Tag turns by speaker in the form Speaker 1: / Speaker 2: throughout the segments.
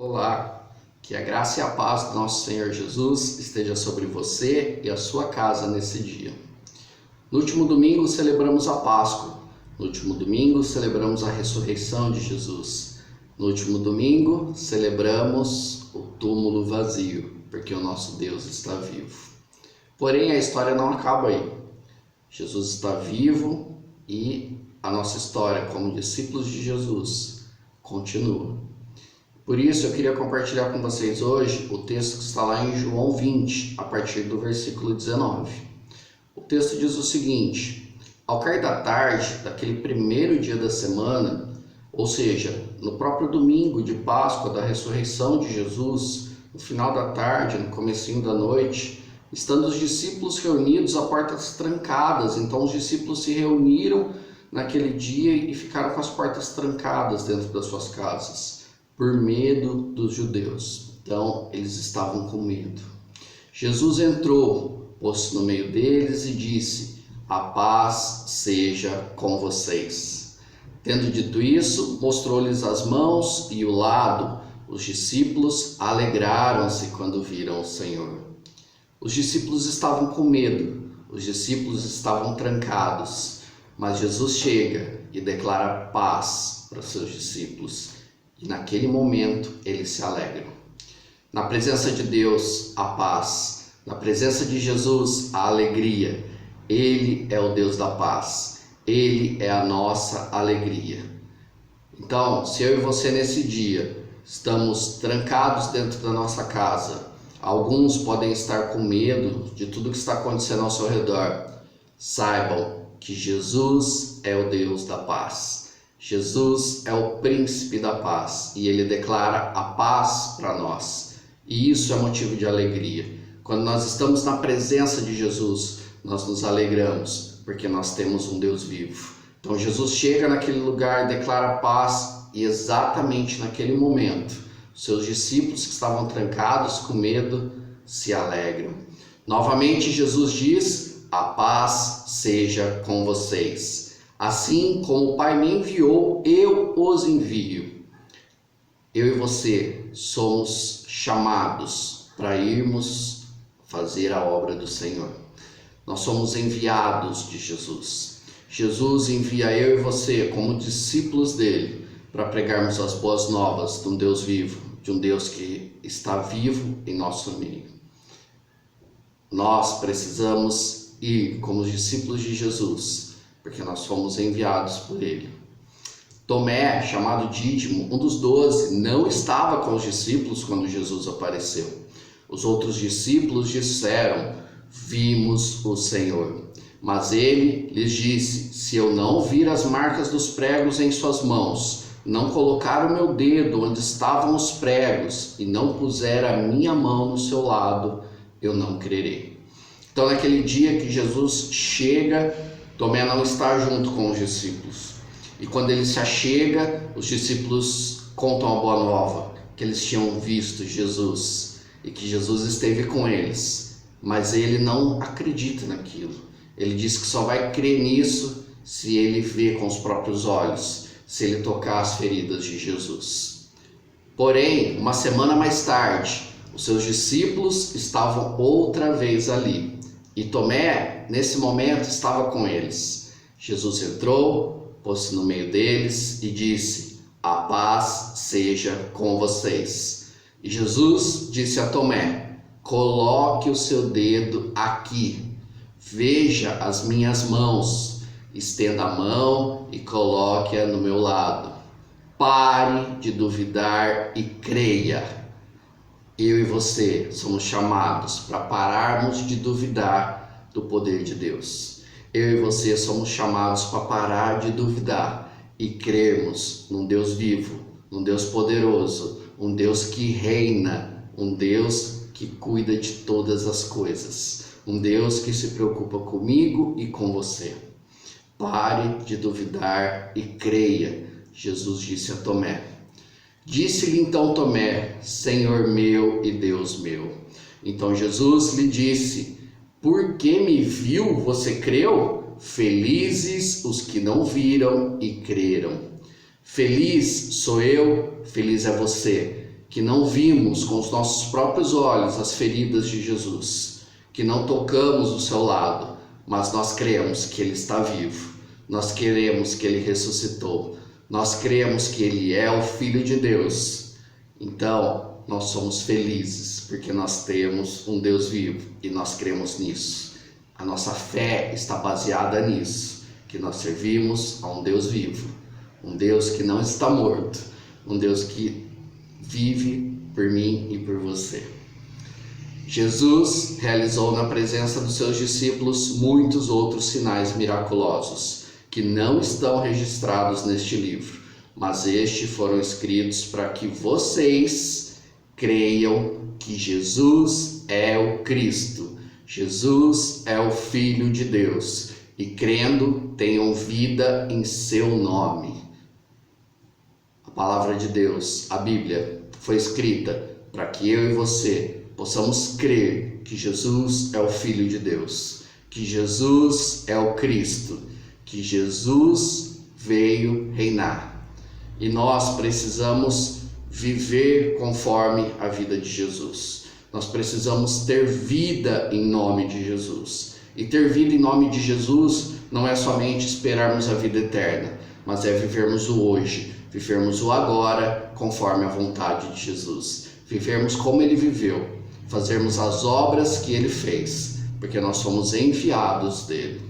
Speaker 1: Olá, que a graça e a paz do nosso Senhor Jesus esteja sobre você e a sua casa nesse dia. No último domingo celebramos a Páscoa, no último domingo celebramos a ressurreição de Jesus, no último domingo celebramos o túmulo vazio, porque o nosso Deus está vivo. Porém, a história não acaba aí. Jesus está vivo e a nossa história como discípulos de Jesus continua. Por isso, eu queria compartilhar com vocês hoje o texto que está lá em João 20, a partir do versículo 19. O texto diz o seguinte: ao cair da tarde daquele primeiro dia da semana, ou seja, no próprio domingo de Páscoa da ressurreição de Jesus, no final da tarde, no comecinho da noite, estando os discípulos reunidos a portas trancadas, então os discípulos se reuniram naquele dia e ficaram com as portas trancadas dentro das suas casas, por medo dos judeus. Então, eles estavam com medo. Jesus entrou, pôs-se no meio deles e disse: a paz seja com vocês. Tendo dito isso, mostrou-lhes as mãos e o lado. Os discípulos alegraram-se quando viram o Senhor. Os discípulos estavam com medo, os discípulos estavam trancados, mas Jesus chega e declara paz para os seus discípulos. E naquele momento eles se alegram. Na presença de Deus, a paz. Na presença de Jesus, a alegria. Ele é o Deus da paz. Ele é a nossa alegria. Então, se eu e você nesse dia estamos trancados dentro da nossa casa, alguns podem estar com medo de tudo que está acontecendo ao seu redor, saibam que Jesus é o Deus da paz. Jesus é o príncipe da paz e ele declara a paz para nós. E isso é motivo de alegria. Quando nós estamos na presença de Jesus, nós nos alegramos, porque nós temos um Deus vivo. Então Jesus chega naquele lugar, declara paz e exatamente naquele momento, seus discípulos que estavam trancados com medo se alegram. Novamente Jesus diz: a paz seja com vocês. Assim como o Pai me enviou, eu os envio. Eu e você somos chamados para irmos fazer a obra do Senhor. Nós somos enviados de Jesus. Jesus envia eu e você como discípulos dele para pregarmos as boas novas de um Deus vivo, de um Deus que está vivo em nosso meio. Nós precisamos ir como os discípulos de Jesus, porque nós fomos enviados por ele. Tomé, chamado Dídimo, um dos 12, não estava com os discípulos quando Jesus apareceu. Os outros discípulos disseram: vimos o Senhor. Mas ele lhes disse: se eu não vir as marcas dos pregos em suas mãos, não colocar o meu dedo onde estavam os pregos e não puser a minha mão no seu lado, eu não crerei. Então, naquele dia que Jesus chega, Tomé não está junto com os discípulos. E quando ele se achega, os discípulos contam a boa nova, que eles tinham visto Jesus e que Jesus esteve com eles. Mas ele não acredita naquilo. Ele diz que só vai crer nisso se ele vê com os próprios olhos, se ele tocar as feridas de Jesus. Porém, uma semana mais tarde, os seus discípulos estavam outra vez ali. E Tomé, nesse momento, estava com eles. Jesus entrou, pôs-se no meio deles e disse: a paz seja com vocês. E Jesus disse a Tomé: coloque o seu dedo aqui, veja as minhas mãos, estenda a mão e coloque-a no meu lado. Pare de duvidar e creia. Eu e você somos chamados para pararmos de duvidar do poder de Deus. Eu e você somos chamados para parar de duvidar e crermos num Deus vivo, num Deus poderoso, um Deus que reina, um Deus que cuida de todas as coisas, um Deus que se preocupa comigo e com você. Pare de duvidar e creia, Jesus disse a Tomé. Disse-lhe então Tomé: Senhor meu e Deus meu. Então Jesus lhe disse: porque me viu, você creu? Felizes os que não viram e creram. Feliz sou eu, feliz é você, que não vimos com os nossos próprios olhos as feridas de Jesus, que não tocamos o seu lado, mas nós cremos que Ele está vivo, nós queremos que Ele ressuscitou, nós cremos que Ele é o Filho de Deus. Então, nós somos felizes, porque nós temos um Deus vivo e nós cremos nisso. A nossa fé está baseada nisso, que nós servimos a um Deus vivo, um Deus que não está morto, um Deus que vive por mim e por você. Jesus realizou na presença dos seus discípulos muitos outros sinais miraculosos, que não estão registrados neste livro, mas estes foram escritos para que vocês creiam que Jesus é o Cristo, Jesus é o Filho de Deus, e crendo tenham vida em seu nome. A palavra de Deus, a Bíblia, foi escrita para que eu e você possamos crer que Jesus é o Filho de Deus, que Jesus é o Cristo, que Jesus veio reinar. E nós precisamos viver conforme a vida de Jesus. Nós precisamos ter vida em nome de Jesus. E ter vida em nome de Jesus não é somente esperarmos a vida eterna, mas é vivermos o hoje, vivermos o agora conforme a vontade de Jesus. Vivermos como Ele viveu, fazermos as obras que Ele fez, porque nós somos enviados dEle.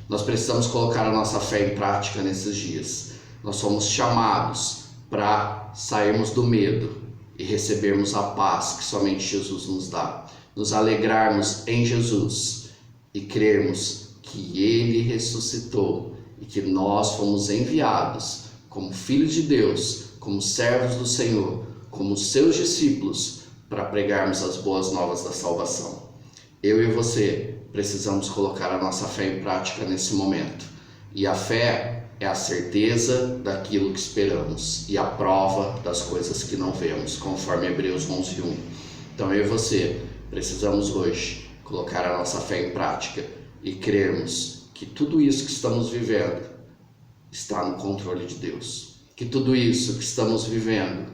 Speaker 1: Nós precisamos colocar a nossa fé em prática nesses dias. Nós somos chamados para sairmos do medo e recebermos a paz que somente Jesus nos dá. Nos alegrarmos em Jesus e crermos que Ele ressuscitou e que nós fomos enviados como filhos de Deus, como servos do Senhor, como seus discípulos, para pregarmos as boas novas da salvação. Eu e você precisamos colocar a nossa fé em prática nesse momento. E a fé é a certeza daquilo que esperamos e a prova das coisas que não vemos, conforme Hebreus 11:1. Então eu e você precisamos hoje colocar a nossa fé em prática e crermos que tudo isso que estamos vivendo está no controle de Deus. Que tudo isso que estamos vivendo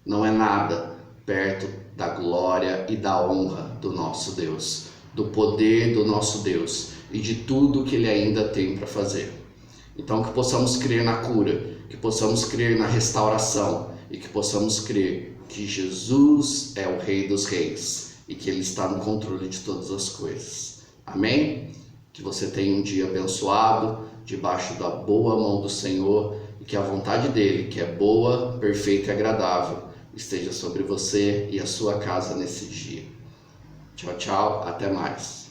Speaker 1: não é nada perto da glória e da honra do nosso Deus, do poder do nosso Deus e de tudo que Ele ainda tem para fazer. Então que possamos crer na cura, que possamos crer na restauração e que possamos crer que Jesus é o Rei dos Reis e que Ele está no controle de todas as coisas. Amém? Que você tenha um dia abençoado, debaixo da boa mão do Senhor, e que a vontade dEle, que é boa, perfeita e agradável, esteja sobre você e a sua casa nesse dia. Tchau, tchau, até mais.